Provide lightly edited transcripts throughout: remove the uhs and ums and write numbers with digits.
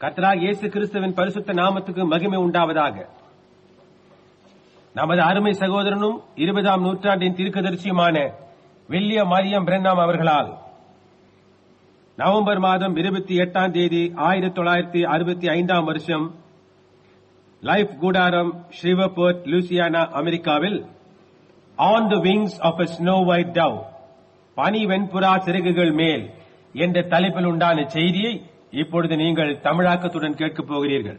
கர்த்தராகிய இயேசு கிறிஸ்துவின் பரிசுத்த நாமத்துக்கு மகிமை உண்டாவதாக. நமது அருமை சகோதரனும் 20ஆம் நூற்றாண்டின் தீர்க்கதரிசியுமான வில்லியம் மரியம் பிரென்னாம் அவர்களால் நவம்பர் மாதம் 28ஆம் தேதி 1965ஆம் வருஷம் லைஃப் கூடாரம் ஸ்ரீவர்போர்ட் லூசியானா அமெரிக்காவில் on the wings of a snow white dove பனி வெண்புறா சிறகுகள் மேல் என்ற தலைப்பில் உண்டான செய்தியை இப்பொழுது நீங்கள் தமிழாக்கத்துடன் கேட்கப் போகிறீர்கள்.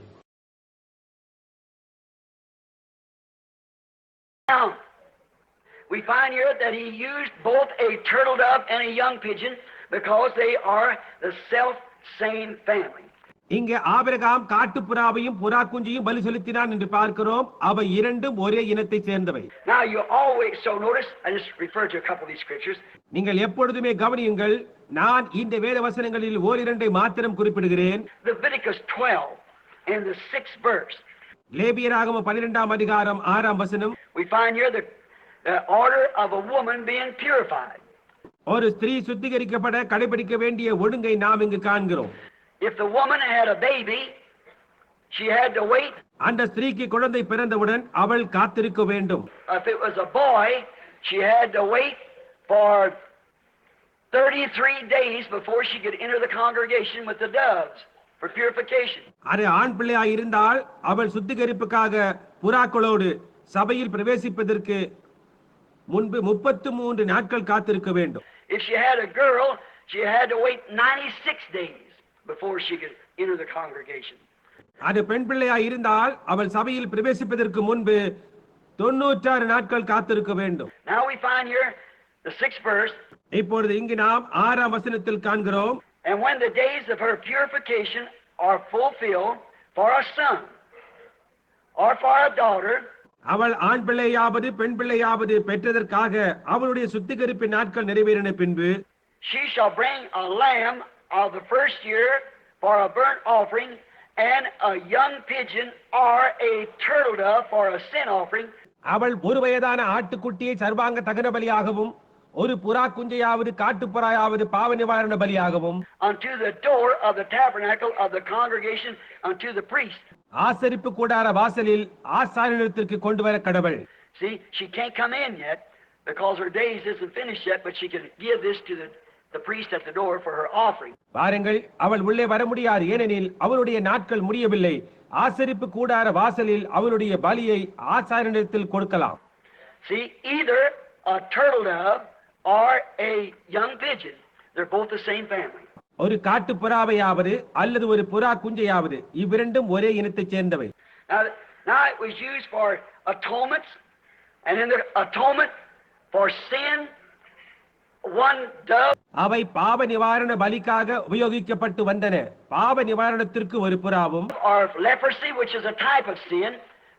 Now, we find here that he used both a turtle dove and a young pigeon because they are the self-same family. இங்கே ஆபிரகாம் காட்டுப்புறாவையும் புறா குஞ்சியும் பலி செலுத்தினான் என்று பார்க்கிறோம். அவை இரண்டும் ஒரே இனத்தை சேர்ந்தவை. Now you always notice, I just referred to a couple of these scriptures. நீங்கள் எப்பொழுதுமே கவனியுங்கள், நான் இந்த வேத வசனங்களில் ஓரிரண்டை மாத்திரம் குறிப்பிடுகிறேன். Leviticus 12 and the 6th verse. லேவியராகமம் 12ஆம் அதிகாரம் 6ஆம் வசனம். We find here the order of a woman being purified. ஒரு ஸ்திரீ சுத்திகரிக்கப்பட கடைபிடிக்க வேண்டிய ஒழுங்கை நாம் இங்கு காண்கிறோம். If the woman had a baby, she had to wait. அந்த ஸ்திரீக்கு குழந்தை பிறந்தவுடன் அவள் காத்திருக்க வேண்டும். If it was a boy, she had to wait for 33 days before she could enter the congregation with the doves for purification. அது ஆண் பிள்ளையாய் இருந்தால் அவள் சுத்திகரிப்புக்காக புறாக்களோடு சபையில் பிரவேசிப்பதற்கு முன்பு 33 நாட்கள் காத்திருக்க வேண்டும். If she had a girl, she had to wait 96 days before she could enter the congregation. அது பெண் பிள்ளையாய் இருந்தால் அவள் சபையில் பிரவேசிப்பதற்கு முன்பு 96 நாட்கள் காத்திருக்க வேண்டும். Now we find here the 6th verse. இப்பொழுது இங்கு நாம் 6ஆம் வசனத்தில் காண்கிறோம். And when the days of her purification are fulfilled for a son or for a daughter, அவள் ஆண் பிள்ளையாவது பெண் பிள்ளையாவது பெற்றதற்காக அவளுடைய சுத்திகரிப்பின் நாட்கள் நிறைவேறின பின்பு she shall bring a lamb of the first year for a burnt offering, and a young pigeon or a turtle dove for a sin offering. அவள் ஒரு வயதான ஆட்டுக்குட்டியை சர்வாங்க தகன பலியாகவும் ஒரு புறா குஞ்சையாவது காட்டுப்புறாயாவது பாவ நிவாரண பலியாகவும் unto the door of the tabernacle of the congregation unto the priest. ஆசரிப்பு கூடார வாசலில் ஆசாரியனிடத்திற்கு கொண்டு வர கடவுள். See, she can't come in yet because her days isn't finished yet, but she can give this to the priest at the door for her offering. பாருங்கள், அவள் உள்ளே வர முடியாது, ஏனெனில் அவளுடைய நாட்கள் முடியவில்லை. ஆசரிப்பு கூடார வாசலில் அவளுடைய பலியை ஆசாரியனிடத்தில் கொடுக்கலாம். See, either a turtle dove or a young pigeon, they're both the same family. ஒரு காட்டு புறாவையாவது அல்லது ஒரு புறா குஞ்சையாவது இவ்விரண்டும் ஒரே இனத்தைச் சேர்ந்தவை. Now it was used for atonements, and in the atonement for sin, one dove. அவை பாவ நிவாரண பலிக்காக உபயோகிக்கப்பட்டு வந்தன. பாவ நிவாரணத்திற்கு ஒரு புறாவும், or leprosy, which is a type of sin,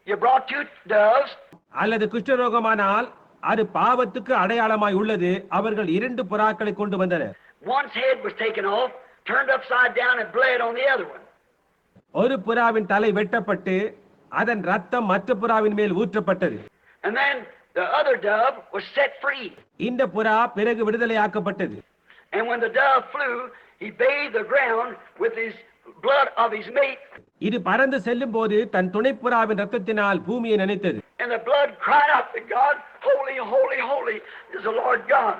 you brought 2 doves. அல்லது குஷ்டரோகமானால் அது பாவத்துக்கு அடையாளமாய் உள்ளது, அவர்கள் 2 புறாக்களை கொண்டு வந்தனர். One's head was taken off, turned upside down and bled on the other one. ஒரு புறாவின் தலை வெட்டப்பட்டு அதன் ரத்தம் மற்ற புறாவின் மேல் ஊற்றப்பட்டது. And then the other dove was set free. இந்த புறா பிறகு விடுதலையாக்கப்பட்டது. And when the dove flew, he bathed the ground with his blood of his mate. இது பறந்து செல்லும் போது தன் துணைப்புறாவின் ரத்தத்தினால் பூமியை நனைத்தது. And the blood cried out to God, holy, holy, holy is the Lord God.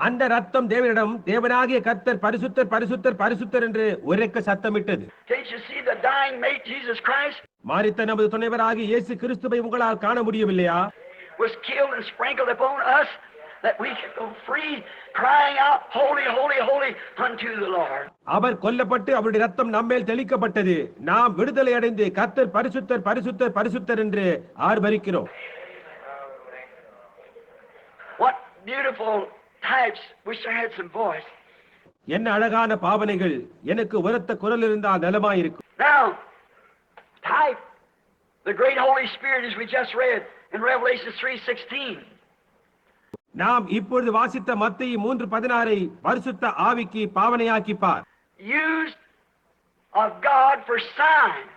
அந்த ரத்தம் தேவனிடம், தேவனாகிய கர்த்தர் பரிசுத்தர் பரிசுத்தர் பரிசுத்தர் என்று உரக்க சத்தமிட்டது. Can't you see the dying mate Jesus Christ மாரித்த நமது துணைவராகிய இயேசு கிறிஸ்துவை உங்களால் காண முடியவில்லையா? was killed and sprinkled upon us that we could go free, crying out, holy, holy, holy unto the Lord. அவர் கொல்லப்பட்டு அவருடைய ரத்தம் நம்மேல் தெளிக்கப்பட்டது, நாம் விடுதலை அடைந்து கர்த்தர் பரிசுத்தர் பரிசுத்தர் பரிசுத்தர் என்று ஆர்ப்பரிக்கிறோம். What beautiful types. Wish I had some voice. என்ன அழகான பாவனைகள், எனக்கு உரத்த குரல் இருந்தால் நலமாயிருக்கும். Now, type the great Holy Spirit, as we just read in Revelation 3:16. நாம் இப்பொழுது வாசித்த மத்தேயு 3:16 பரிசுத்த ஆவிக்கு பாவனையாக்கி பார். Used of God for signs.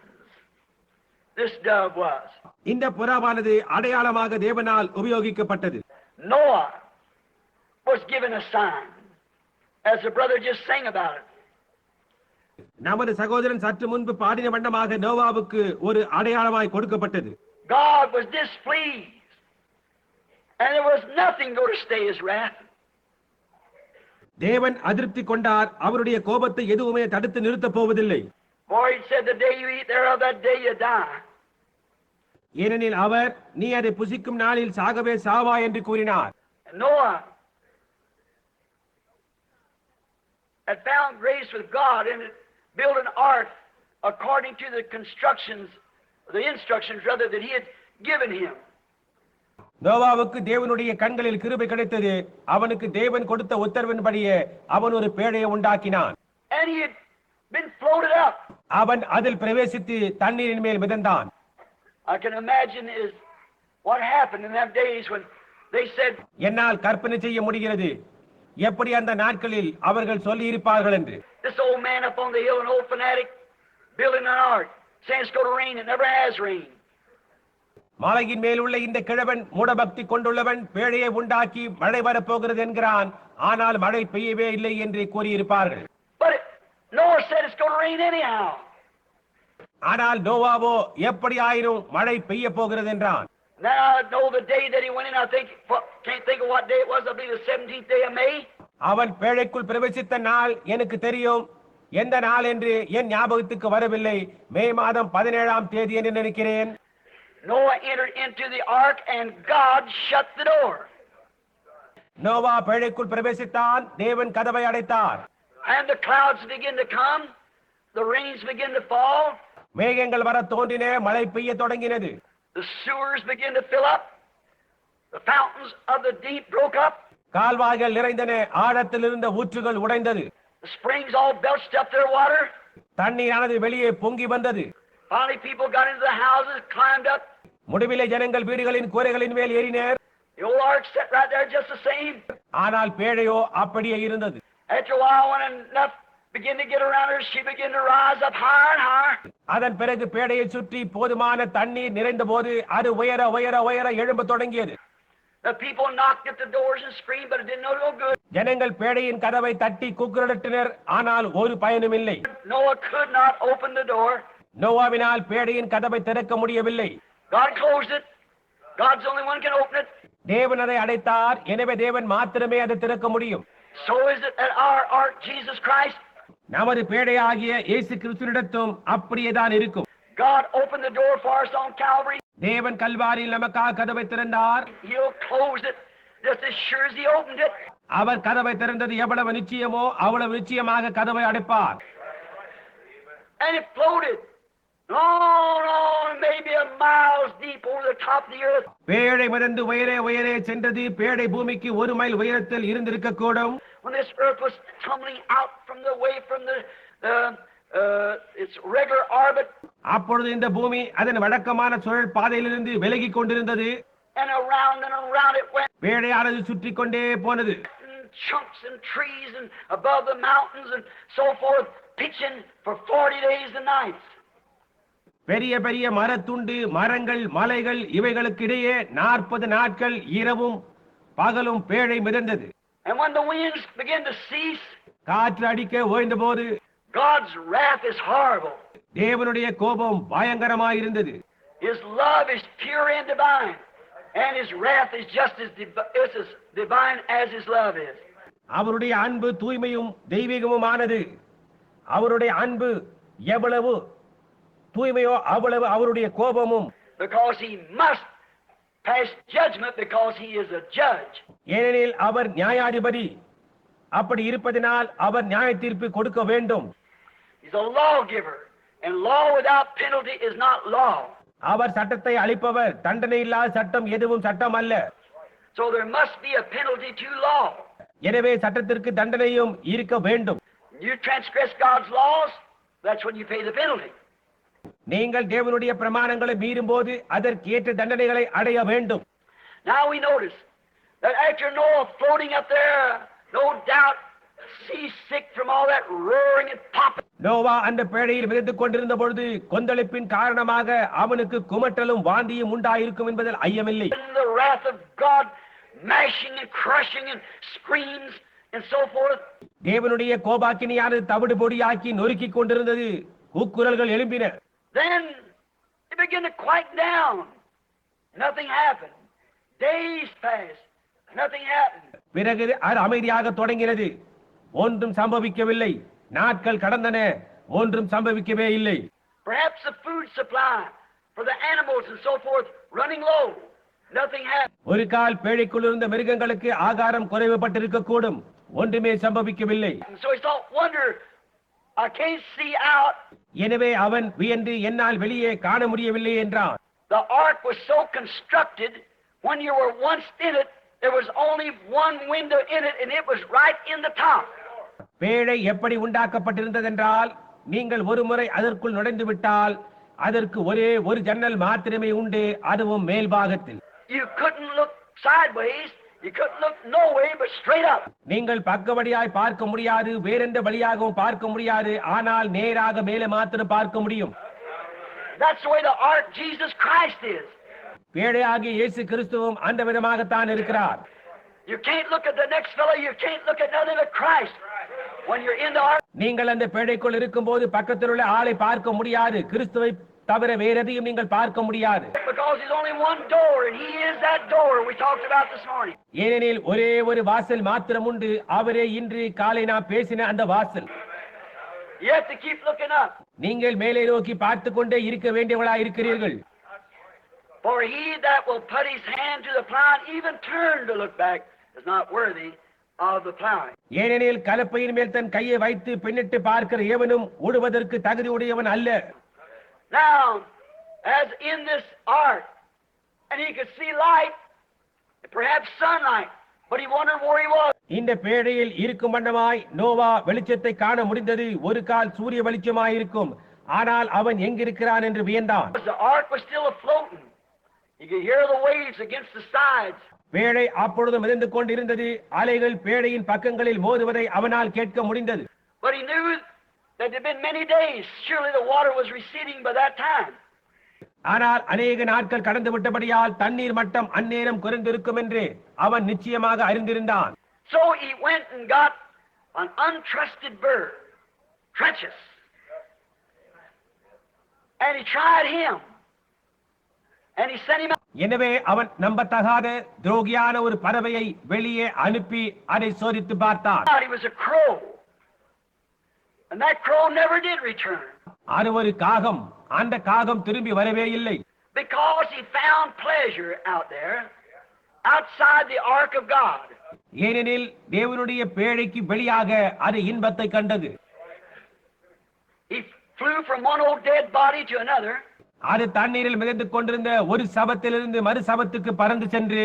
This dove was. இந்த புறாவானது அடையாளமாக தேவனால் உபயோகிக்கப்பட்டது. Noah was given a sign, as the brother just sang about it. நமது சகோதரன் சற்று முன்பு பாடின வண்ணமாக நோவாவுக்கு ஒரு அடையாளமாய் கொடுக்கப்பட்டது. God was displeased, and there was nothing going to stay his wrath. தேவன் அதிருப்தி கொண்டார், அவருடைய கோபத்தை எதுவுமே தடுத்து நிறுத்தப் போவதில்லை. For he said, the day you eat thereof, that day you die. ஏனெனில் அவர், நீ அதை புசிக்கும் நாளில் சாகவே சாவா என்று கூறினார். And Noah had found grace with God and had built an ark according to the instructions rather that he had given him. நோவாவுக்கு தேவனுடைய கண்களில் கிருபை கிடைத்தது. அவனுக்கு தேவன் கொடுத்த உத்தரவின்படியே அவன் ஒரு பேழையை உண்டாக்கினான். And he had been floated up. அவன் அதில் பிரவேசித்து தண்ணீரின் மேல் மிதந்தான். I can imagine is what happened in that days when they said, என்னால் கற்பனை செய்ய முடிகிறது எப்படி அந்த நாட்களில் அவர்கள் சொல்லி இருப்பார்கள் என்று. this old man up on the hill, an old fanatic, building an ark, saying it's going to rain, it never has rained. மலையின் மேல் உள்ள இந்த கிழவன் மூடபக்தி கொண்டுள்ளவன் பேழையை உண்டாக்கி மழை வரப்போகிறது என்கிறான், ஆனால் மழை பெய்யவே இல்லை என்று கூறியிருப்பார்கள். But Noah said it's going to rain anyhow. ஆனால் நோவாவோ எப்படி ஆயினும் மழை பெய்ய போகிறது என்றான். Now I know the day that he went in. Can't think of what day it was. I believe the 17th day of May. அவன் பேழைக்குள் பிரவேசித்த நாள் எனக்கு தெரியும், எந்த நாள் என்று என் ஞாபகத்துக்கு வரவில்லை. மே மாதம் 17ஆம் தேதி என்று நினைக்கிறேன். Noah entered into the ark and God shut the door. Noah பேழைக்குள் பிரவேசித்தான், தேவன் கதவை அடைத்தார். And the clouds began to come, the rains began to fall. மேகங்கள் வர தோன்றின, மழை பெய்ய தொடங்கினது. The sewers began to fill up. The fountains of the deep broke up. கால்வாய்கள் நிறைந்தன, ஆழத்தில் இருந்த ஊற்றுகள் உடைந்தது. The springs all belched up their water. தண்ணீரானது வெளியே பொங்கி வந்தது. Finally people got into the houses, climbed up. முடிவிலே ஜனங்கள் வீடுகளின் கூரைகளின் மேல் ஏறினர். The old ark sat right there just the same. ஆனால் பேழையோ அப்படியே இருந்தது. After a while, when enough began to get around her, she began to rise up higher and higher. அதன் பிறகு பேழையை சுற்றி போதுமான தண்ணீர் நிறைந்த போது அது உயர உயர உயர எழும்ப தொடங்கியது. The people knocked at the doors and screamed, but it didn't no good. ஜனங்கள் பேழையின் கதவை தட்டி கூக்குரலிட்டனர், ஆனால் ஒரு பயனும் இல்லை. Noah could not open the door. நோவாவினால் பேழையின் கதவை திறக்க முடியவில்லை. God closed it. God's the only one can open it. தேவன் அதை அடைத்தார், எனவே தேவன் மாத்திரமே அதை திறக்க முடியும். So is it at our ark, Jesus Christ. நமது பேழையாகிய இயேசு கிறிஸ்துவினிடத்தும் அப்படியேதான் இருக்கும். God opened the door for us on Calvary. தேவன் கல்வாரியில் நமக்காக கதவை திறந்தார். He'll close it just as sure as he opened it. அவர் கதவை திறந்தது எவ்வளவு நிச்சயமோ அவ்வளவு நிச்சயமாக கதவை அடைப்பார். And it floated on, maybe a miles deep over the top of the earth. பேழை மிதந்து உயரே உயரே சென்றது. பேழை பூமிக்கு 1 மைல் உயரத்தில் இருந்திருக்க கூடும். When this earth was tumbling out from its regular orbit. அப்பொழுது இந்த பூமி அதன் வழக்கமான சுழல் பாதையிலிருந்து விலகி கொண்டிருந்தது. And around it went. பேழையானது சுற்றி கொண்டே போனது. Chunks and trees and above the mountains and so forth, pitching for 40 days and nights. பெரிய பெரிய மரத்துண்டு, மரங்கள், மலைகள் இவைகளுக்கு இடையே 40 நாட்கள் இரவும் பகலும் பேழை மிதந்தது. And when the winds began to cease, காற்று அடிக்க ஓய்ந்தபோது God's wrath is horrible. தேவனுடைய கோபம் பயங்கரமாயிருந்தது. His love is pure and divine, and his wrath is just as divine as his love is. அவருடைய அன்பு தூய்மையும் தெய்வீகமுமானது. அவருடைய அன்பு எவ்வளவு தூய்மையோ அவ்வளவு அவருடைய கோபமும். Because he must pass judgment because he is a judge. ஏனெனில் அவர் நியாயாதிபதி. அப்படி இருப்பதினால் அவர் நியாய தீர்ப்பு கொடுக்க வேண்டும். He's a lawgiver, and law without penalty is not law. அவர் சட்டத்தை அளிப்பவர். தண்டனை இல்லாத சட்டம் எதுவும் சட்டம் அல்ல. So there must be a penalty to law. எனவே சட்டத்திற்கு தண்டனையும் இருக்க வேண்டும். You transgress God's laws, that's when you pay the penalty. நீங்கள் தேவனுடைய பிரமாணங்களை மீறும்போது அதற்கேற்ற தண்டனைகளை அடைய வேண்டும். Now we notice that after Noah floating up there, no doubt seasick from all that roaring and popping. Noah அந்த பேழையில் மிதந்து கொண்டிருந்த பொழுது கொந்தளிப்பின் காரணமாக அவனுக்கு குமட்டலும் வாந்தியும் உண்டாயிருக்கும் என்பதில் ஐயமில்லை. The wrath of God mashing and crushing and screams and so forth. தேவனுடைய கோபாக்கினியானது தவிடு பொடியாக்கி நொறுக்கிக் கொண்டிருந்தது. கூக்குரல்கள் எழும்பின. Then it began to quiet down. Nothing happened. Days passed. Nothing happened. பிறகு அது அமைதியாக தொடங்கினது. ஒன்றும் சம்பவிக்கவில்லை. நாட்கள் கடந்தன. ஒன்றும் சம்பவிக்கவே இல்லை. Perhaps the food supply for the animals and so forth running low. Nothing happened. ஒரு கால் பேழைக்குள் இருந்த மிருகங்களுக்கு ஆகாரம் குறைவுபட்டிருக்க கூடும். ஒன்றுமே சம்பவிக்கவில்லை. So he thought, wonder, I can't see out. எனவே அவன் வியந்து என்னால் வெளியே காண முடியவில்லை என்றான். The ark was so constructed, when you were once in it, there was only one window in it, and it was right in the top. பேழை எப்படி உண்டாக்கப்பட்டிருந்ததென்றால், நீங்கள் ஒரு முறை அதற்குள் நுழைந்து விட்டால் அதற்கு ஒரே ஒரு ஜன்னல் மாத்திரமே உண்டு, அதுவும் மேல் பாகத்தில். You couldn't look sideways, you couldn't look no way but straight up. நீங்கள் பக்கவழியாய் பார்க்க முடியாது, வேறெந்த வழியாகவும் பார்க்க முடியாது, ஆனால் நேராக மேலே மாத்திரம் பார்க்க முடியும். That's the way the ark Jesus Christ is. பேழையாகிய இயேசு கிறிஸ்துவும் அந்த விதமாகத்தான் இருக்கிறார். You can't look at the next fellow, you can't look at nothing but Christ. When you're in the ark, நீங்கள் அந்த பேழைக்குள் இருக்கும்போது பக்கத்தில் உள்ள ஆளை பார்க்க முடியாது, கிறிஸ்துவை தவிர வேற எதையும் நீங்கள் பார்க்க முடியாது. because there's only one door, and He is that door we talked about this morning. ஏனெனில் ஒரே ஒரு வாசல் மாத்திரம் உண்டு, அவரே இன்று காலை நாம் பேசின அந்த வாசல். You have to keep looking up. நீங்கள் மேலே நோக்கி பார்த்து கொண்டே இருக்க வேண்டியவர்களாய் இருக்கிறீர்கள். For he that will put his hand to the plow and even turn to look back is not worthy of the plowing. ஏனெனில் கலப்பையின் மேல் தன் கையை வைத்து பின்னிட்டு பார்க்கிற எவனும் உழுவதற்கு தகுதி உடையவன் அல்ல. Now, as in this ark, and he could see light, perhaps sunlight, but he wondered where he was. இந்த பேழையில் இருக்கும் வண்ணமாய் நோவா வெளிச்சத்தை காண முடிந்தது. ஒரு கால் சூரிய வெளிச்சமாய் இருக்கும், ஆனால் அவன் எங்கிருக்கிறான் என்று வியந்தான். The ark was still afloating. You could hear the waves against the sides. பேழை அப்பொழுது மிதந்து கொண்டிருந்தது. அலைகள் பேழையின் பக்கங்களில் மோதுவதை அவனால் கேட்க முடிந்தது. But he knew that there had been many days. Surely the water was receding by that time. ஆனால் அநேக நாட்கள் கடந்து விட்டபடியால் தண்ணீர் மட்டம் அந்நேரம் குறைந்திருக்கும் என்று அவன் நிச்சயமாக அறிந்திருந்தான். So he went and got an untrusted bird, Trenches, and he tried him, and he sent him out. எனவே அவன் நம்பத்தகாத துரோகியான ஒரு பறவையை வெளியே அனுப்பி அதை சோதித்து பார்த்தான். He was a crow, and that crow never did return. அது ஒரு காகம். அந்த காகம் திரும்பி வரவே இல்லை. Because he found pleasure out there, outside the ark of God. ஏனெனில் தேவனுடைய பேழைக்கு வெளியாக அது இன்பத்தை கண்டது. He flew from one old dead body to another. அது தண்ணீரில் மிதந்து கொண்டிருந்த ஒரு சபத்திலிருந்து மறு சபத்துக்கு பறந்து சென்று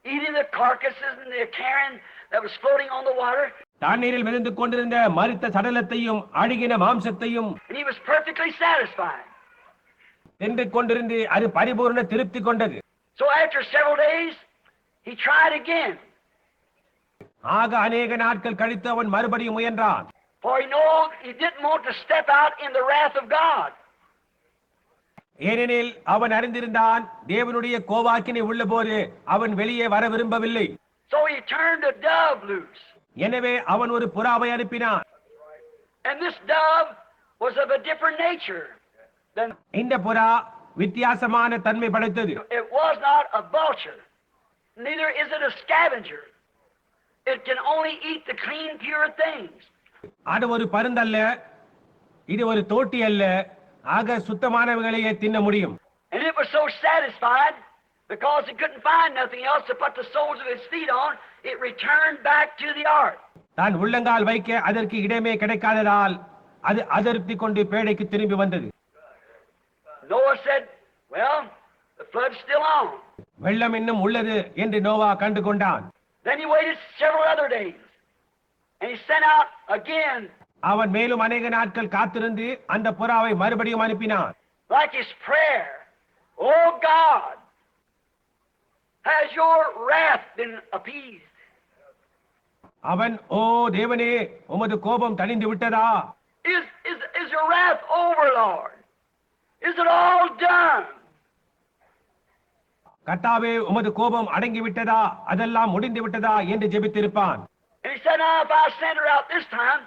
eating the carcasses and the carrion that was floating on the water. தண்ணீரில் மிதந்து கொண்டிருந்த மரித்த சடலத்தையும் அழுகின மாம்சத்தையும் And he was perfectly satisfied. தின்று கொண்டிருந்து அது பரிபூர்ண திருப்தி கொண்டது. So after several days, he tried again. ஆக அநேக நாட்கள் கழித்து அவன் மறுபடியும் முயன்றான். For he didn't want to step out in the wrath of God. ஏனெனில் அவன் அறிந்திருந்தான் தேவனுடைய கோபாக்கினை உள்ளபோது அவன் வெளியே வர விரும்பவில்லை. So he turned a dove loose. எனவே அவன் ஒரு புறாவை அனுப்பினான். And this dove was of a different nature than. இந்த புறா வித்தியாசமான தன்மை படைத்தது. It was not a vulture. Neither is it a scavenger. It can only eat the clean, pure things. அது ஒரு பருந்தல்ல, இது ஒரு தோட்டி அல்ல, ஆக சுத்தமானவைகளையே தின்ன முடியும். And it was so satisfied because it couldn't find nothing else to put the soles of its feet on, it returned back to the ark. தான் உள்ளங்கால் வைக்க அதற்கு இடமே கிடைக்காததால் அது அதிருப்தி கொண்டு பேழைக்கு திரும்பி வந்தது. Noah said, well, the flood's still on. வெள்ளம் இன்னும் உள்ளது என்று நோவா கண்டு கொண்டான். Then he waited several other days. And he sent out again. அவன் மேலும் அநேக நாட்கள் காத்திருந்து அந்த புறாவை மறுபடியும் அனுப்பினான். Like his prayer, oh God, has your wrath been appeased? அவன் ஓ தேவனே உமது கோபம் தணிந்து விட்டதா? Is your wrath over, Lord? Is it all done? கர்த்தாவே உமது கோபம் அடங்கி விட்டதா, அதெல்லாம் முடிந்து விட்டதா என்று ஜெபித்திருப்பான். And he said, now if I send her out this time,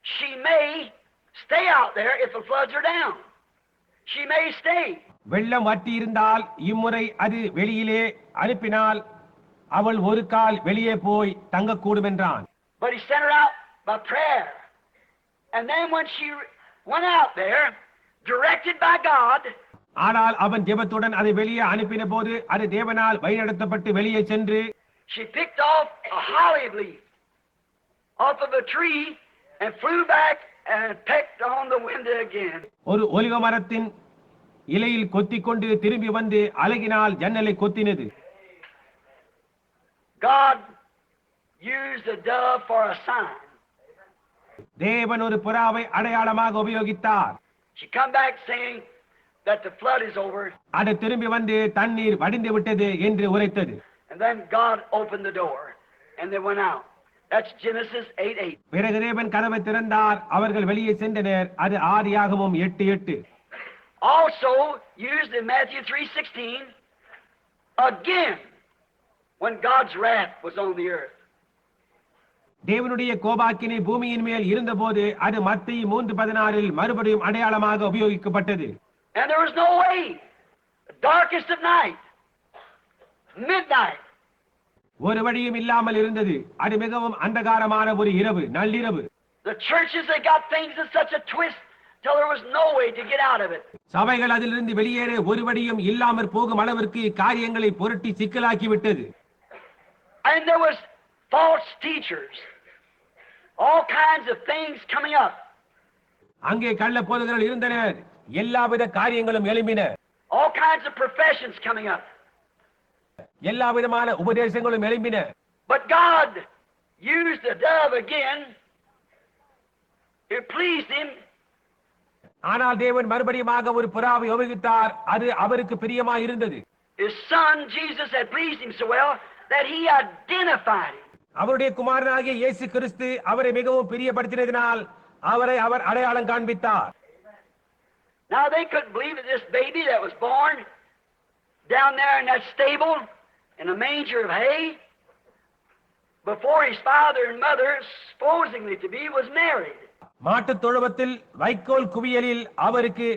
she may stay out there if the floods are down. She may stay. வெள்ளம் வற்றி இருந்தால் இம்முறை அது வெளியிலே அனுப்பினால் அவள் ஒரு கால் வெளியே போய் தங்கக்கூடும் என்றான். But he sent her out by prayer. And then when she went out there, directed by God, ஆனால் அவன் ஜெபத்துடன் அதை வெளியே அனுப்பின போது அது தேவனால் வழிநடத்தப்பட்டு வெளியே சென்று she picked off a holly leaf off of a tree and flew back and pecked on the window again. ஒரு ஒலிவ மரத்தின் இலையில் கொத்திக்கொண்டு திரும்பி வந்து அலகினால் ஜன்னலை கொத்தினது. God used a dove for a sign. தேவன் ஒரு புறாவை அடையாளமாக உபயோகித்தார். She come back saying that the flood is over. அது திரும்பி வந்து தண்ணீர் வடிந்து விட்டது என்று உரைத்தது. And then God opened the door and they went out. That's Genesis 8:8. பிறகு தேவன் கதவை திறந்தார், அவர்கள் வெளியே சென்றனர். அது ஆதியாகமம் 8:8. Also used in Matthew 3:16 again when God's wrath was on the earth. தேவனுடைய கோபாக்கினை பூமியின் மேல் இருந்தபோது அது மத்தேயு 3:16 மறுபடியும் அடையாளமாக உபயோகிக்கப்பட்டது. And there was no way. The darkest of night. Midnight. ஒரு வழியும் இல்லாமல் இருந்தது. அது மிகவும் அந்தகாரமான ஒரு இரவு, நள்ளிரவு. The churches, they got things in such a twist till there was no way to get out of it. சபைகள் அதிலிருந்து வெளியேற ஒரு வழியும் இல்லாமற் போகும் அளவிற்கு காரியங்களை புரட்டி சிக்கலாக்கி விட்டது. And there was false teachers. All kinds of things coming up. அங்கே கள்ள போதகர்கள் இருந்தனர். எல்லாவித காரியங்களும் எழும்பின. All kinds of professions coming up. எல்லா விதமான உபதேசங்களும் எழும்பின. But God used the dove again. It pleased him. ஆனால் தேவன் மறுபடியுமாக ஒரு புறாவை உபயோகித்தார். அது அவருக்கு பிரியமாய் இருந்தது. His son Jesus had pleased him so well that he identified him. அவருடைய குமாரனாகிய இயேசு கிறிஸ்து அவரை மிகவும் பிரியப்படுத்தினதினால் அவரை அவர் அடையாளம் காண்பித்தார். Now they couldn't believe that this baby that was born down there in that stable in a manger of hay before his father and mother, supposedly to be, was married. மாட்டுத் தொழுவத்தில் வைக்கோல் குவியலில் அவருக்கு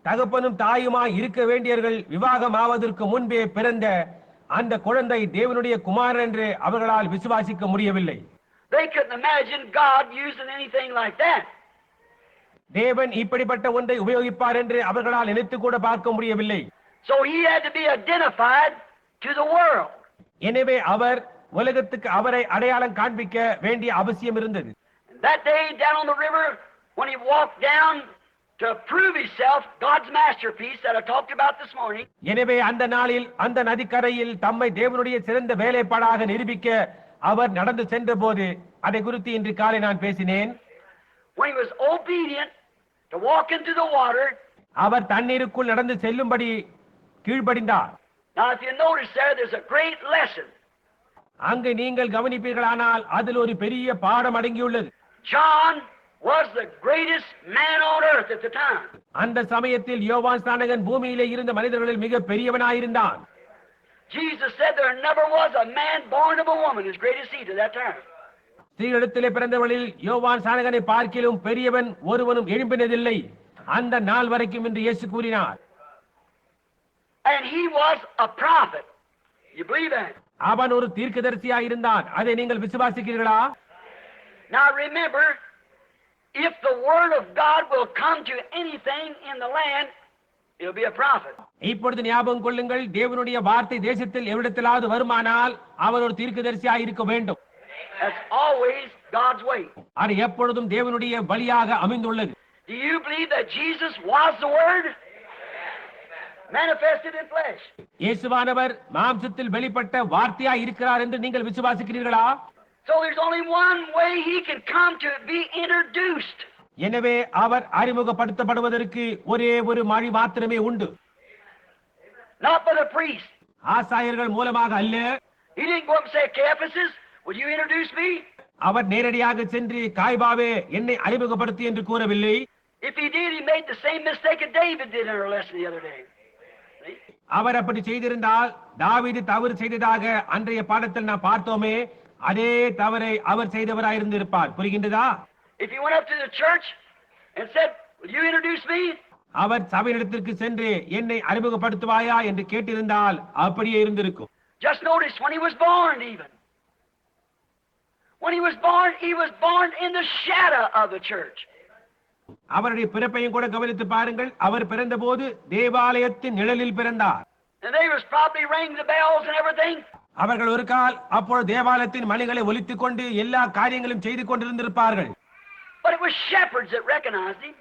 தகப்பனும் தாயுமாய் இருக்க வேண்டியவர்கள் விவாகம் ஆவதற்கு முன்பே பிறந்த அந்த குழந்தை தேவனுடைய குமாரன் என்று அவர்களால் விசுவாசிக்க முடியவில்லை. They couldn't imagine God using anything like that. தேவன் இப்படிப்பட்ட ஒன்றை உபயோகிப்பார் என்று அவர்களால் நினைத்து கூட பார்க்க முடியவில்லை. So he had to be identified to the world. எனவே அவர் உலகத்துக்கு அவரை அடையாளம் காண்பிக்க வேண்டிய அவசியம் இருந்தது. And that day down on the river, when he walked down to prove himself God's masterpiece that I talked about this morning. எனவே அந்த நாளில் அந்த நதிக்கரையில் தம்மை தேவனுடைய சிறந்த வேலைப்பாடாக நிரூபிக்க அவர் நடந்து சென்றபோது அதை குறித்து இன்று காலை நான் பேசினேன். When he was obedient to walk into the water. அவர் தண்ணீருக்குள் நடந்து செல்லும்படி கீழ்ப்படிந்தார். Now if you notice there's a great lesson. அங்கு நீங்கள் கவனிப்பீர்களானால் அதில் ஒரு பெரிய பாடம் அடங்கியுள்ளது. John was the greatest man on earth at the time. அந்த சமயத்தில் யோவான் ஸ்நானகன் பூமியிலே இருந்த மனிதர்களில் மிக பெரியவனாயிருந்தான். Jesus said there never was a man born of a woman as great as he to that time. ஸ்திரீகளிடத்திலே பிறந்தவர்களில் யோவான் ஸ்நானகனை பார்க்கிலும் பெரியவன் ஒருவனும் எழும்பினதில்லை அந்த நாள் வரைக்கும் என்று இயேசு கூறினார். And he was a prophet. You believe that? அவன் ஒரு தீர்க்கதரிசியாயிருந்தான். அதை நீங்கள் விசுவாசிக்கிறீர்களா? Now remember, if the word of God will come to anything in the land, it'll be a prophet. இப்பொழுது ஞாபகம் கொள்ளுங்கள், தேவனுடைய வார்த்தை தேசத்தில் எவ்விடத்திலாவது வருமானால் அவன் ஒரு தீர்க்கதரிசியாய் இருக்க வேண்டும். That's always God's way. அது எப்பொழுதும் தேவனுடைய வழியாக அமைந்துள்ளது. Do you believe that Jesus was the word manifested in flesh? இயேசுவானவர் மாம்சத்தில் வெளிப்பட்ட வார்த்தையாய் இருக்கிறார் என்று நீங்கள் விசுவாசிக்கிறீர்களா? So there's only one way he can come to be introduced. எனவே அவர் அறிமுகப்படுத்தப்படுவதற்கு ஒரே ஒரு வழி மாத்திரமே உண்டு. Not by the priest. ஆசாரியர்கள் மூலமாக அல்ல. He didn't go up and say, Caiaphas, will you introduce me? அவர் நேரடியாக சென்று காய்பாவே என்னை அறிமுகப்படுத்தி என்று கூறவில்லை. If he did, he made the same mistake that David did in our lesson the other day. அவர் அப்படி செய்திருந்தால் தாவீது தவறு செய்ததாக அன்றைய பாடத்தில் நாம் பார்த்தோமே, அதே தவறை அவர் செய்தவராயிருந்திருப்பார். புரிகின்றதா? If he went up to the church and said, "Will you introduce me?" அவர் சபையிடத்திற்கு சென்று என்னை அறிமுகப்படுத்துவாயா என்று கேட்டிருந்தால் அப்படியே இருந்திருக்கும். Just notice when he was born, even. When he was born in the shadow of the church. அவருடைய பிறப்பையும் கூட கவனித்து பாருங்கள். அவர் பிறந்தபோது தேவாலயத்தின் நிழலில் பிறந்தார். And they was probably ringing the bells and everything. அவர்கள் ஒரு கால் அப்பொழுது தேவாலயத்தின் மணிகளை ஒலித்துக் கொண்டு எல்லா காரியங்களும் செய்து கொண்டிருந்திருப்பார்கள். But it was shepherds that recognized him.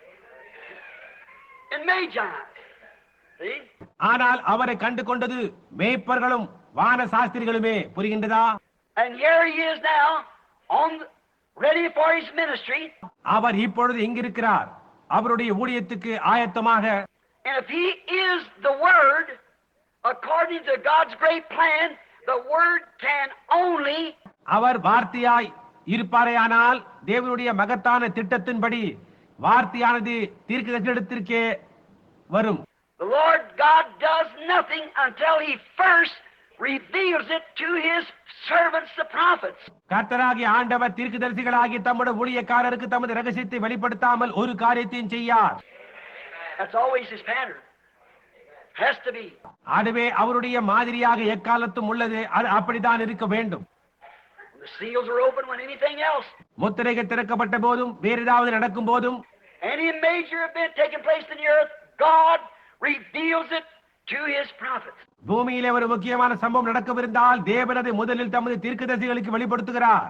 And magi. See? ஆனால் அவரை கண்டு கொண்டது மேய்ப்பர்களும் வான சாஸ்திரிகளுமே. புரிகின்றதா? And here he is now, ready for his ministry. அவர் இப்பொழுது இங்கிருக்கிறார், அவருடைய ஊழியத்துக்கு ஆயத்தமாக. And if he is the Word, according to God's great plan, the Word can only. அவர் வார்த்தையாய் இருப்பாரேயானால் தேவனுடைய மகத்தான திட்டத்தின்படி வார்த்தையானது தீர்க்கதரிசியிடத்திற்கே வரும். The Lord God does nothing until he first reveals it to his servants, the prophets. கர்த்தராகிய ஆண்டவர் தீர்க்கதரிசிகளாகிய தம்முடைய ஊழியக்காரருக்கு தமது ரகசியத்தை வெளிப்படுத்தாமல் ஒரு காரியத்தையும் செய்யார். That's always his pattern. Has to be. அதுவே அவருடைய மாதிரியாக எக்காலத்தும் உள்ளது. அது அப்படித்தான் இருக்க வேண்டும். The seals are open when anything else. முத்திரைகள் திறக்கப்பட்ட போதும் வேறு ஏதாவது நடக்கும் போதும், any major event taking place in the earth, God reveals it to his prophets. பூமியிலே ஒரு முக்கியமான சம்பவம் நடக்கவிருந்தால் தேவன் அதை முதலில் தமது தீர்க்கதரிசிகளுக்கு வெளிப்படுத்துகிறார்.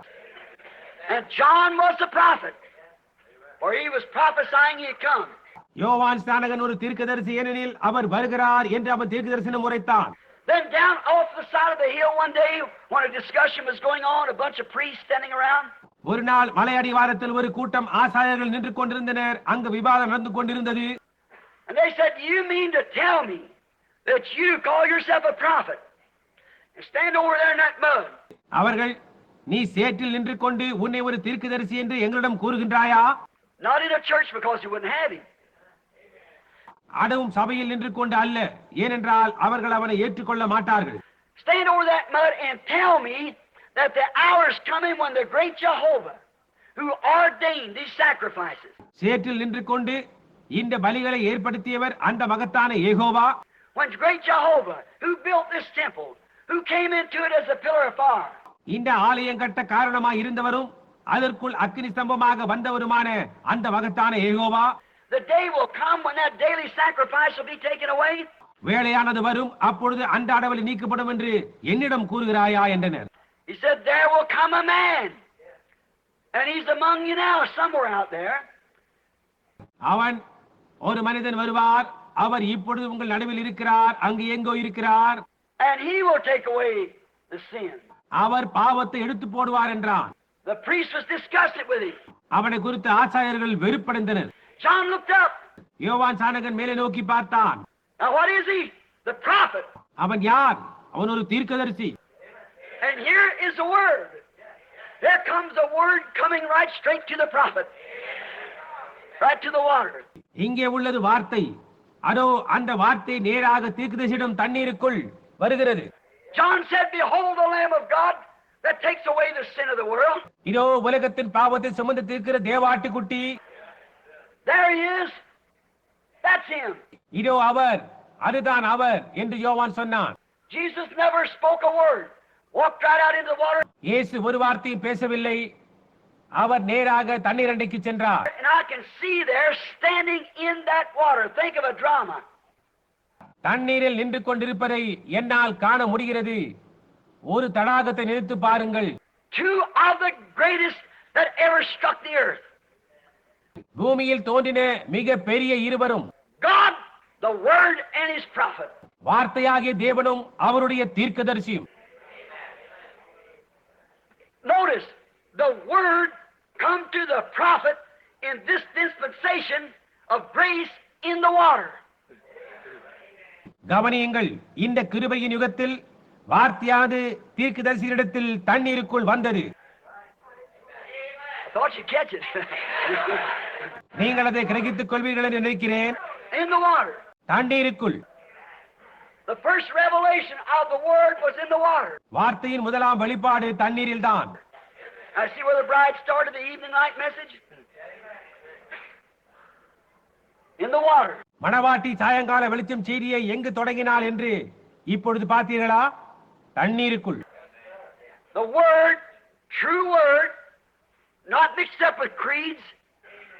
And John was the prophet, for he was prophesying he had come. யோவான் ஸ்நானகன் ஒரு தீர்க்கதரிசி, ஏனெனில் அவர் வருகிறார் என்று அவன் தீர்க்கதரிசனம் உரைத்தான். Then down off the side of the hill one day, when a discussion was going on, a bunch of priests standing around. ஒரு நாள் மலை அடிவாரத்தில் ஒரு கூட்டம் ஆசாரியர்கள் நின்று கொண்டிருந்தனர். அங்கு விவாதம் நடந்து கொண்டிருந்தது. And they said, "You mean to tell me that you call yourself a prophet and stand over there in that mud?" அவர்கள், நீ சேற்றில் நின்று கொண்டு உன்னை ஒரு தீர்க்கதரிசி என்று எங்களிடம் கூறுகின்றாயா? Not in a church, because you wouldn't have him. அதுவும் சபையில் நின்று கொண்டு அல்ல, ஏனென்றால் அவர்கள் அவனை ஏற்றுக்கொள்ள மாட்டார்கள். Stand over that mud and tell me that the hour is coming when the great Jehovah, who ordained these sacrifices. சேற்றில் நின்று கொண்டு இந்த பலிகளை ஏற்படுத்தியவர் அந்த மகத்தான Jehovah, when great Jehovah, who built this temple, who came into it as a pillar of fire. இந்த ஆலயம் கட்ட காரணமாய் இருந்தவரும் அதற்குள் அக்கினி ஸ்தம்பமாக வந்தவருமான அந்த மகத்தான Jehovah, the day will come when that daily sacrifice will be taken away. வேளையானது வரும், அப்பொழுது அந்த அடவலி நீக்கப்படும் என்று என்னிடம் கூறுகிறாயா என்றனர். He said, "There will come a man, and he's among you now, somewhere out there." அவன், ஒரு மனிதன் வருவார், அவர் இப்பொழுது உங்கள் நடுவில் இருக்கிறார், அங்கு எங்கோ இருக்கிறார். And he will take away the sin. அவர் பாவத்தை எடுத்து போடுவார் என்றான். The priest was disgusted with him. அவனை குறித்து ஆசாரியர்கள் வெறுப்படைந்தனர். John looked up. யோவான் சானகன் மேலே நோக்கி பார்த்தான். Now what is he? The prophet. அவன் யார்? அவன் ஒரு தீர்க்கதரிசி. And here is the word. There comes the word coming right straight to the prophet. Right to the water. இங்கே உள்ளது வார்த்தை. அதோ அந்த வார்த்தை நேராக தீர்க்கதரிசியிடம் தண்ணீருக்குள் வருகிறது. John said, "Behold the Lamb of God that takes away the sin of the world." இதோ உலகத்தின் பாவத்தை சுமந்து தீர்க்கிற தேவாட்டுக்குட்டி. There he is. That's him. இதோ அவர், அதுதான் அவர் என்று யோவான் சொன்னான். Jesus never spoke a word. Walked right out into the water. இயேசு ஒரு வார்த்தையும் பேசவில்லை. அவர் நேராக தண்ணீர் அண்டைக்கு சென்றார். And I can see there standing in that water. Think of a drama. தண்ணீரில் நின்று கொண்டிருப்பதை என்னால் காண முடிகிறது. ஒரு தடாகத்தை நினைத்து பாருங்கள். Two of the greatest that ever struck the earth. பூமியில் தோன்றின மிக பெரிய இருவரும், God, the Word, and His prophet. வார்த்தையாகிய தேவனும் அவருடைய தீர்க்கதரிசியும். Notice, the Word come to the prophet in this dispensation of grace in the water. கவனியுங்கள், இந்த கிருபையின் யுகத்தில் வார்த்தையானது தீர்க்கதரிசியிடத்தில் தண்ணீருக்குள் வந்தது. I thought you'd catch it. நீங்கள் அதை கிரகித்துக் கொள்வீர்கள் என்று நினைக்கிறேன். In the water. தண்ணீருக்குள். The first revelation of the Word was in the water. வார்த்தையின் முதலாம் வெளிப்பாடு தண்ணீரில் தான். I see where the bride started the evening light message. In the water. மணவாட்டி சாயங்கால வெளிச்சம் செய்தியை எங்கு தொடங்கினாள் என்று இப்பொழுது பார்த்தீர்களா? தண்ணீருக்குள். The Word, true Word, not mixed up with creeds,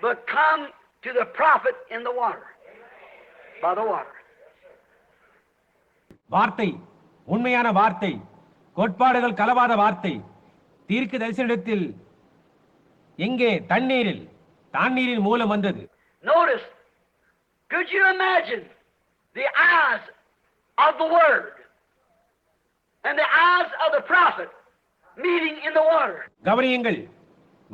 but come to the prophet in the water, by the water. வார்த்தை, உண்மையான வார்த்தை, கோட்பாடுகள் கலவாத வார்த்தை, தீர்க்க தரிசனத்தில் எங்கே? தண்ணீரில், தண்ணீரின் மூலம் வந்தது. Notice, could you imagine the eyes of the Word and the eyes of the prophet meeting in the water? கவனியுங்கள்,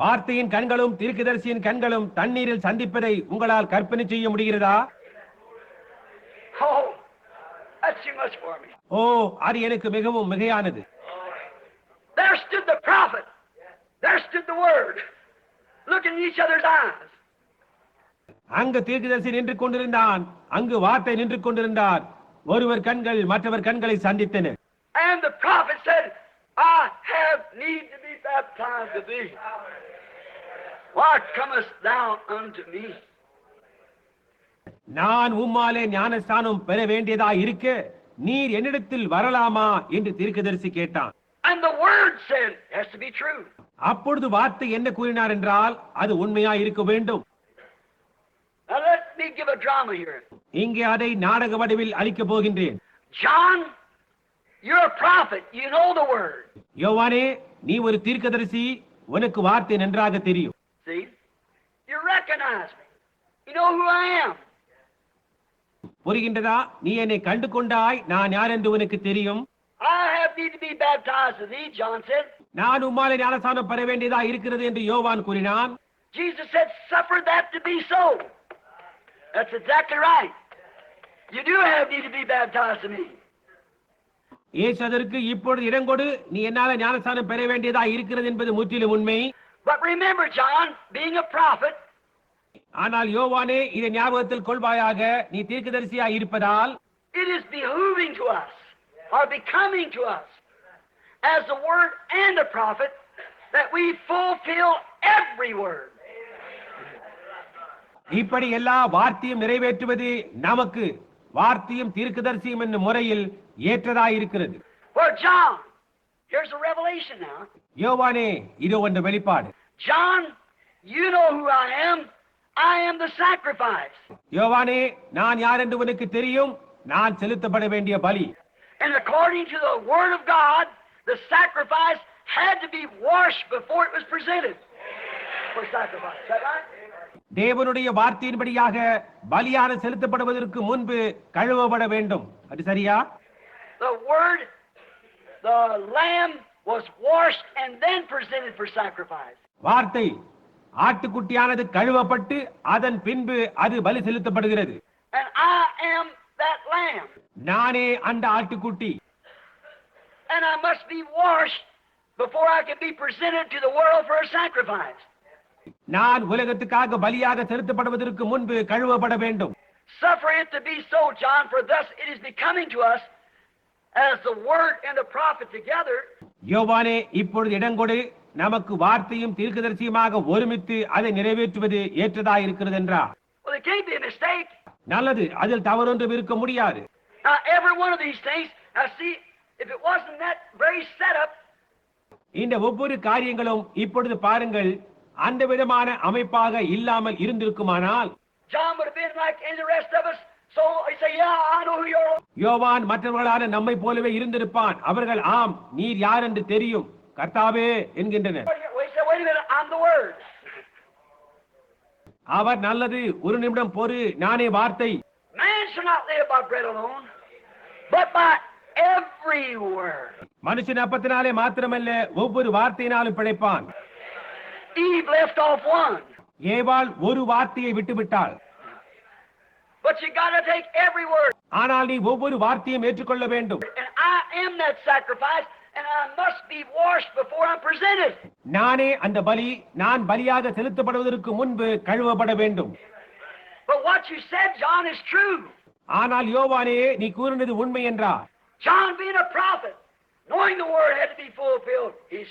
வார்த்தையின் கண்களும் தீர்க்கதரிசியின் கண்களும் தண்ணீரில் சந்திப்பதை உங்களால் கற்பனை செய்ய முடிகிறதா? Oh, that's too much for me. ஓ, அது எனக்கு மிகவும் மிகையானது. There stood the prophet. There stood the Word, looking in each other's eyes. அங்கு தீர்க்கதரிசி நின்று கொண்டிருந்தான், அங்கு வார்த்தை நின்று கொண்டிருந்தார். ஒருவர் கண்கள் மற்றவர் கண்களை சந்தித்தன. And the prophet said, I have need to be baptized of thee. Why comest thou unto me? நான் உம்மாலே ஞானஸ்தானம் பெற வேண்டியதா இருக்க நீர் என்னிடத்தில் வரலாமா என்று தீர்க்கதரிசி கேட்டான். And the Word said, it has to be true. அப்பொழுது வார்த்தை என்ன கூறினார் என்றால், அது உண்மையா இருக்க வேண்டும். Now let me give a drama here. இங்கே அதை நாடக வடிவில் அளிக்கப் போகின்றேன். John, you're a prophet. You know the Word. யோவானே, நீ ஒரு தீர்க்கதரிசி, உனக்கு வார்த்தை நன்றாக தெரியும். See? You recognize me. You know who I am. புரிகின்றதா? நீ என்னை கண்டு கொண்டாய், நான் யார் என்று உனக்கு தெரியும். I have need to be baptized of thee, John said. நான் உம்மாலே ஞானஸ்தானம் பெற வேண்டியதா இருக்கிறது என்று யோவான் கூறினான். Jesus said, suffer that to be so. That's exactly right. You do have need to be baptized of me. இயேசு அதற்கு, இப்பொழுது இடங்கொடு, நீ என்னால ஞானஸ்தானம் பெற வேண்டியதா இருக்கிறது என்பது முற்றிலும் உண்மை. But remember, John, being a prophet, ஆனால் யோவானே, இதை ஞாபகத்தில் கொள்வாயாக, நீ தீர்க்கதரிசியாய் இருப்பதால் it is behooving to us, or becoming to us, as the Word and the prophet, that we fulfill every word. இப்படி எல்லா வார்த்தையும் நிறைவேற்றுவது நமக்கு வார்த்தையும் தீர்க்கதரிசியும் என்னும் முறையில் ஏற்றதாய் இருக்கிறது. For John, here's a revelation now. யோவானே, இது ஒன்று வெளிப்பாடு. John, you know who I am. I am the sacrifice. யோவானே, நான் யார் என்று உனக்கு தெரியும், நான் செலுத்தப்பட வேண்டிய பலி. And according to the Word of God, the sacrifice had to be washed before it was presented for sacrifice. Is that right? தேவனுடைய வார்த்தையின்படியாக பலியான செலுத்தப்படுவதற்கு முன்பு கழுவப்பட வேண்டும். அது சரியா? The Word, the lamb was washed and then presented for sacrifice. வார்த்தை, ஆட்டுக்குட்டியானது கழுவப்பட்டு அதன் பின்பு அது பலி செலுத்தப்படுகிறது. And I am that lamb. நானே அந்த ஆட்டுக்குட்டி. And I must be washed before I can be presented to the world for a sacrifice. நான் உலகத்துக்காக பலியாக செலுத்தப்படுவதற்கு முன்பு கழுவப்பட வேண்டும். Suffer it to be so, John, for thus it is becoming to us as the Word and the prophet together. யோவானே, இப்பொழுது இடங்கொடு, நமக்கு வார்த்தையும் தீர்க்கதரிசியுமாக ஒருமித்து அதை நிறைவேற்றுவது ஏற்றதாய் இருக்கிறது என்றார். Well, there can't be a mistake. நல்லது, அதில் தவறொன்றும் இருக்க முடியாது. Now, every one of these things, now see, if it wasn't that very setup, இந்த ஒவ்வொரு காரியங்களும் இப்பொழுது பாருங்கள், அந்த விதமான அமைப்பாக இல்லாமல் இருந்திருக்குமானால் John would have been like any of the rest of us. So he say, yeah, I know who you are. யோவான் மற்றவர்களான நம்மை போலவே இருந்திருப்பான். அவர்கள், ஆம், நீர் யார் என்று தெரியும் கர்த்தாவே என்கின்றனர். Well, he said, wait a minute, I'm the Word. அவர், நல்லது, ஒரு நிமிடம் பொறு, நானே வார்த்தை. Man shall not live by bread alone, but by every word. மனுஷன் அப்பத்தினாலே மாத்திரமல்ல, ஒவ்வொரு வார்த்தையினாலும் பிழைப்பான். Eve left off one. ஏவாள் ஒரு வார்த்தையை விட்டுவிட்டாள். But you got to take every word. ஆனால் நீ ஒவ்வொரு வார்த்தையும் ஏற்றுக்கொள்ள வேண்டும். And I am that sacrifice, and I must be washed before I'm presented. நானே அந்த பலி, நான் பலியாக செலுத்தப்படுவதற்கு முன்பு கழுவப்பட வேண்டும். But what you said, John, is true. ஆனால் யோவானே நீ கூறினது உண்மை என்றார். John being a prophet, knowing the word had to be fulfilled, he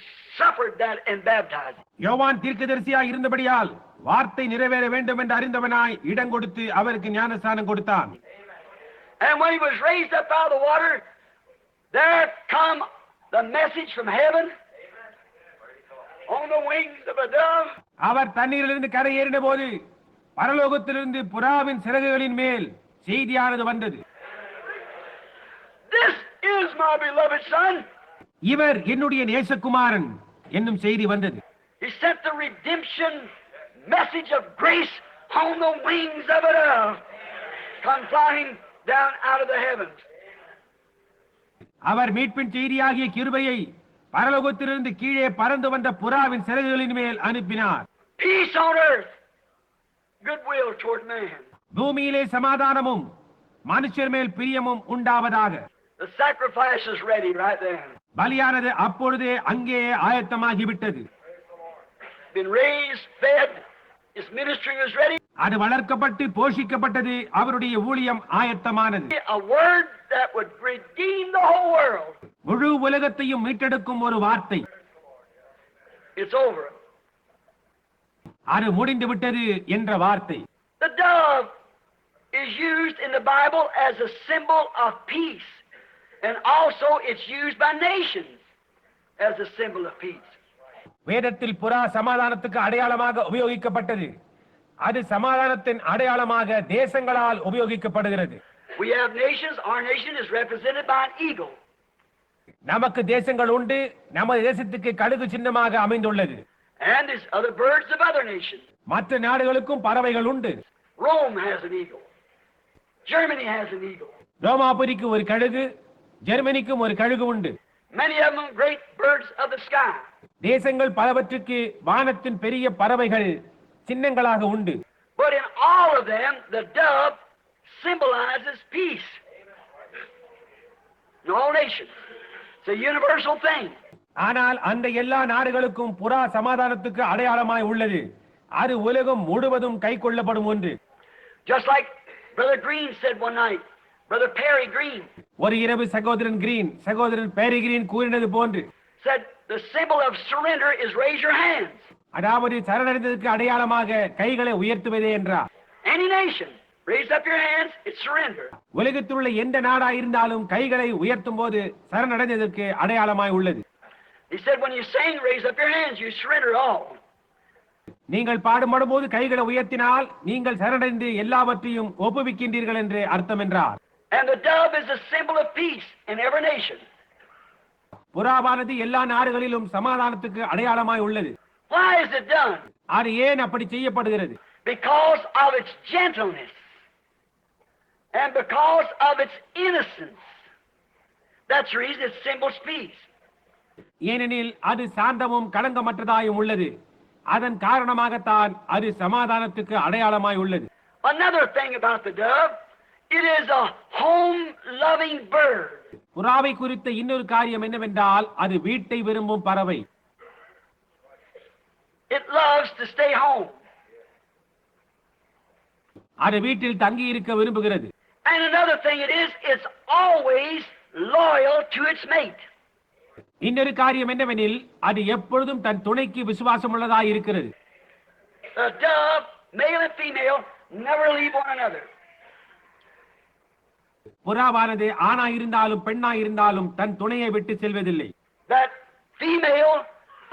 suffered that and baptized. யோவான் தீர்க்கதரிசியாய் இருந்தபடியால் வார்த்தை நிறைவேற வேண்டும் என்று அறிந்தவனாய் இடம் கொடுத்து அவருக்கு ஞானஸ்நானம் கொடுத்தான். And when he was raised up out of the water, there come the message from heaven on the wings of a dove. அவர் தண்ணீரிலிருந்து கரையேறின போது பரலோகத்திலிருந்து புறாவின் சிறகுகளின் மேல் செய்தியானது வந்தது. This is my beloved son. இவர் என்னுடைய நேசகுமாரன் என்னும் செய்தி வந்தது. He sent the redemption message of grace on the wings of a dove, come flying down out of the heavens. அவர் மீட்பின் செய்தியாகிய கிருபையை பரலோகத்திலிருந்து கீழே பறந்து வந்த புறாவின் சிறகுகளின் மேல் அனுப்பினார். Peace on earth, goodwill toward man. பூமியிலே சமாதானமும் மனுஷர் மேல் பிரியமும் உண்டாவதாக. The sacrifice is ready right there. பலியானது அப்பொழுதே அங்கேயே ஆயத்தமாகிவிட்டது. Been raised, fed, his ministry was ready. அது வளர்க்கப்பட்டு போஷிக்கப்பட்டது, அவருடைய ஊழியம் ஆயத்தமானது. A word that would redeem the whole world. முழு உலகத்தையும் மீட்டெடுக்கும் ஒரு வார்த்தை. It's over. அது முடிந்து விட்டது என்ற வார்த்தை. The dove is used in the Bible as a symbol of peace, and also it's used by nations as a symbol of peace. வேதத்தில் புறா சமாதானத்துக்கு அடையாளமாக உபயோகிக்கப்பட்டது. அது சமாதானத்தின் அடையாளமாக தேசங்களால் உபயோகிக்கப்படுகிறது. We have nations. Our nation is represented by an eagle. நமக்கு தேசங்கள் உண்டு. நமது தேசத்துக்கு கழுகு சின்னமாக அமைந்துள்ளது. And there's other birds of other nations. மற்ற நாடுகளுக்கும் பறவைகள் உண்டு. Rome has an eagle. Germany has an eagle. ரோமாபுரிக்கு ஒரு கழுகு, ஜெர்மனிக்கும் ஒரு கழுகு உண்டு. Many of them great birds of the sky. தேசங்கள் பலவற்றுக்கு வானத்தின் பெரிய பறவைகள் சின்னங்களாக உண்டு. But in all of them, the dove symbolizes peace. In all nations. It's a universal thing. ஆனால் அந்த எல்லா நாடுகளுக்கும் புறா சமாதானத்துக்கு அடையாளமாய் உள்ளது. அது உலகம் முழுவதும் கை கொள்ளப்படும் ஒன்று. Just like Brother Green said one night, Brother Perry Green ஒரு இரவு சகோதரன் கிரீன், சகோதரன் பேரி கிரீன் கூறினது போன்று, said the symbol of surrender is raise your hands. அதாவது சரணடைந்ததற்கு அடையாளமாக கைகளை உயர்த்துவதே என்றார். Any nation, raise up your hands, it's surrender. உலகத்தில் உள்ள எந்த நாடா இருந்தாலும் கைகளை உயர்த்தும் போது சரணடைந்ததற்கு அடையாளமாய் உள்ளது. He said when you sing, raise up your hands, you surrender all. நீங்கள் பாடுபடும் போது கைகளை உயர்த்தினால் நீங்கள் சரணடைந்து எல்லாவற்றையும் ஒப்புவிக்கின்றீர்கள் என்று அர்த்தம் என்றார். And the dove is a symbol of peace in every nation. புறாவானது எல்லா நாடுகளிலும் சமாதானத்துக்கு அடையாளமாய் உள்ளது. Why is it done? அது ஏன் அப்படி செய்யப்படுகிறது? Because of its gentleness and because of its innocence. That's the reason it symbols peace. ஏனெனில் அது சாந்தமும் களங்கமற்றதாயும் உள்ளது. அதன் காரணமாகத்தான் அது சமாதானத்துக்கு அடையாளமாய் உள்ளது. Another thing about the dove, it is a home-loving bird. புறாவை குறித்த இன்னொரு காரியம் என்னவென்றால் அது வீட்டை விரும்பும் பறவை. It loves to stay home. அது வீட்டில் தங்கி இருக்க விரும்புகிறது. And another thing it is, it's always loyal to its mate. இன்னொரு காரியம் என்னவெனில் அது எப்பொழுதும் தன் துணைக்கு விசுவாசம் உள்ளதாய் இருக்கிறது. The dove, male and female, never leave one another. புறாவானது ஆணாய் இருந்தாலும் பெண்ணாய் இருந்தாலும் தன் துணையை விட்டு செல்வதில்லை. That female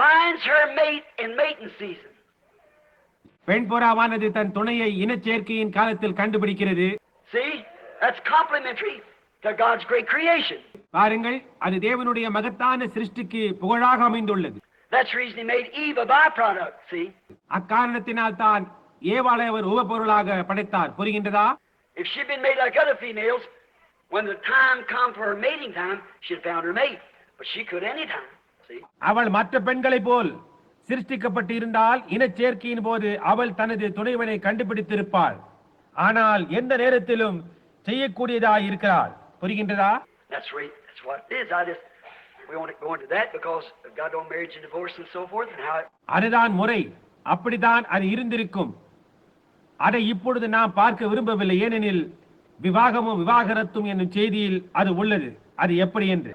finds her mate in mating season. பெண் புறாவானது தன் துணையை இனச்சேர்க்கையின் காலத்தில் கண்டுபிடிக்கிறது. See, that's complementary to God's great creation. பாருங்கள், அது தேவனுடைய மகத்தான சிருஷ்டிக்கு புகழாக அமைந்துள்ளது. That's the reason He made Eve a byproduct. See, அக்காரணத்தினால் தான் ஏவாளை அவர் உபபொருளாக படைத்தார். புரிகின்றதா? if she'd been made like other females, when the time come for her mating time, she'd found her mate. But she could any time. See, அவள் மற்ற பெண்களைப் போல் சிருஷ்டிக்கப்பட்டு இருந்தால் இனச்சேர்க்கையின் போது அவள் தனது துணைவனை கண்டுபிடித்திருப்பாள். ஆனால் எந்த நேரத்திலும் செய்யக்கூடியதாய் இருக்கிறாள். புரிகின்றதா? that's right. That's what it is. We want to go into that because of God on marriage and divorce and so forth and how it. அதுதான் முறை. அப்படித்தான் அது இருந்திருக்கும். அதை இப்பொழுது நாம் பார்க்க விரும்பவில்லை. ஏனெனில் விவாகமும் விவாகரத்தும் என்னும் செய்தியில் அது உள்ளது. அது எப்படி என்று.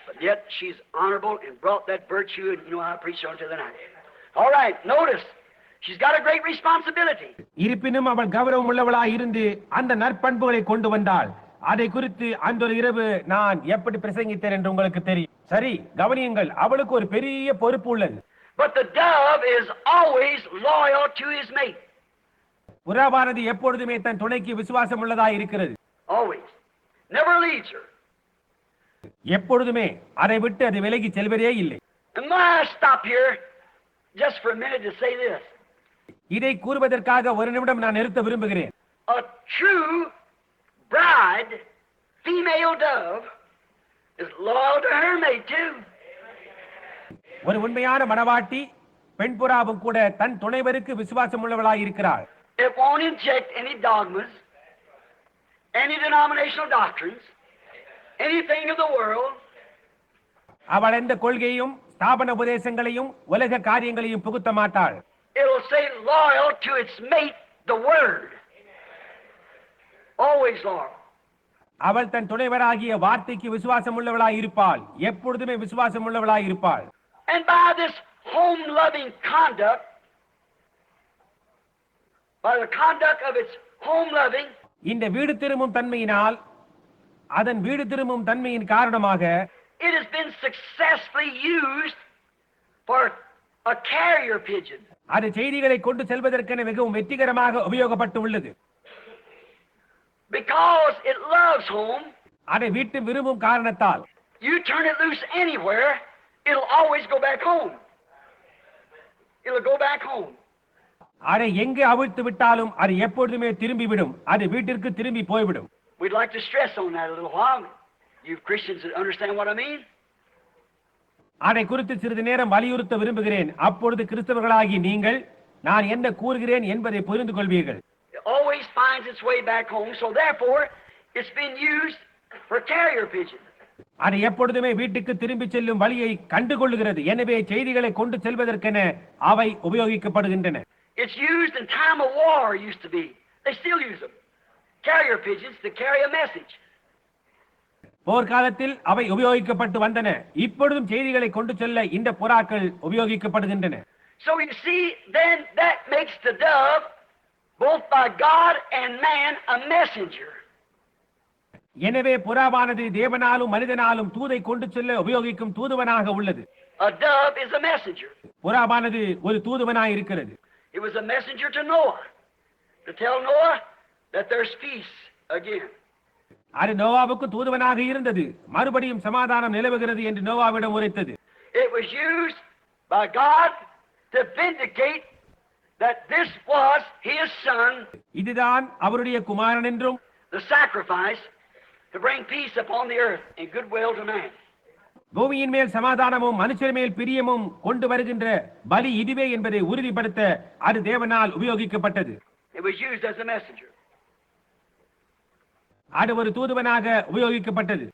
But yet she's honorable and brought that virtue, and you know I preached on to the night. All right, notice. She's got a great responsibility. இருப்பினும் அவள் கௌரவம் உள்ளவளாய் இருந்து அந்த நற்பண்புகளை கொண்டு வந்தாள். அதை குறித்து அந்த ஒரு இரவு நான் எப்படி பிரசங்கித்தேன் என்று உங்களுக்கு தெரியும். சரி, கவனியுங்கள், அவளுக்கு ஒரு பெரிய பொறுப்பு உள்ளது. But the dove is always loyal to his mate. புறாவானது எப்பொழுதுமே தன் துணைக்கு விசுவாசம் உள்ளதாய் இருக்கிறது. Always. Never leaves her. எப்பொழுதுமே அதை விட்டு அது விலகி செல்வதே இல்லை. And may I stop here just for a minute to say this? இதை கூறுவதற்காக ஒரு நிமிடம் நான் நிறுத்த விரும்புகிறேன். A true bride, female dove, is loyal to her mate too. ஒரு உண்மையான மணவாட்டி பெண் புறாவும் கூட தன் துணைவருக்கு விசுவாசம் உள்ளவளாய் இருக்கிறாள். It won't inject any dogmas, any denominational doctrines, anything of the world. அவள் எந்த கொள்கையும் ஸ்தாபன உபதேசங்களையும் உலக காரியங்களையும் புகுத்த மாட்டாள். It'll say loyal to its mate, the word. Always loyal. அவள் தன் துணைவராகிய வார்த்தைக்கு விசுவாசம் உள்ளவளாய் இருப்பாள். எப்பொழுதுமே விசுவாசம் உள்ளவளாய் இருப்பாள். And by this home-loving conduct, by the conduct of its home-loving, இந்த வீடு திரும்பும் தன்மையினால், அதன் வீடு திரும்பும் தன்மையின் காரணமாக, it has been successfully used for a carrier pigeon. அது செய்திகளை கொண்டு செல்வதற்கென மிகவும் வெற்றிகரமாக உபயோகப்பட்டு உள்ளது. Because it loves home, அதை வீட்டு விரும்பும் காரணத்தால், you turn it loose anywhere, it'll always go back home. It'll go back home. அதை எங்கு அவிழ்த்து விட்டாலும் அது எப்பொழுதுமே திரும்பிவிடும். அது வீட்டிற்கு திரும்பி போய்விடும். We'd like to stress on that a little while. You Christians that understand what I mean? அதை குறித்து சிறிது நேரம் வலியுறுத்த விரும்புகிறேன். அப்பொழுது கிறிஸ்தவர்களாகி நீங்கள் நான் என்ன கூறுகிறேன் என்பதை புரிந்து கொள்வீர்கள். It always finds its way back home, so therefore it's been used for carrier pigeons. அது எப்பொழுதுமே வீட்டுக்கு திரும்பி செல்லும் வழியை கண்டுகொள்கிறது. எனவே செய்திகளை கொண்டு செல்வதற்கென அவை உபயோகிக்கப்படுகின்றன. It's used in time of war, used to be. They still use them. Carrier pigeons to carry a message. போர்க்காலத்தில் அவை உபயோகிக்கப்பட்டு வந்தன. இப்பொழுதும் செய்திகளை கொண்டு செல்ல இந்த புறாக்கள் உபயோகிக்கப்படுகின்றன. So you see, then that makes the dove, both by God and man, a messenger. எனவே புறாவானது தேவனாலும் மனிதனாலும் தூதை கொண்டு செல்ல உபயோகிக்கும் தூதுவனாக உள்ளது. A dove is a messenger. புறாவானது ஒரு தூதுவனாய் இருக்கிறது. It was a messenger to Noah, to tell Noah that there's peace again. அது நோவாவுக்கு தூதுவனாக இருந்தது. மறுபடியும் சமாதானம் நிலவுகிறது என்று நோவாவிடம் உரைத்தது. It was used by God to vindicate that this was his son, இதுதான் அவருடைய குமாரன் என்றும், the sacrifice to bring peace upon the earth and goodwill to man. பூமியின் மேல் சமாதானமும் மனுஷர் மேல் பிரியமும் கொண்டு வருகின்ற பலி இதுவே என்பதை உறுதிப்படுத்த அது தேவனால் உபயோகிக்கப்பட்டது. It was used as a messenger. அது ஒரு தூதுவனாக உபயோகிக்கப்பட்டது.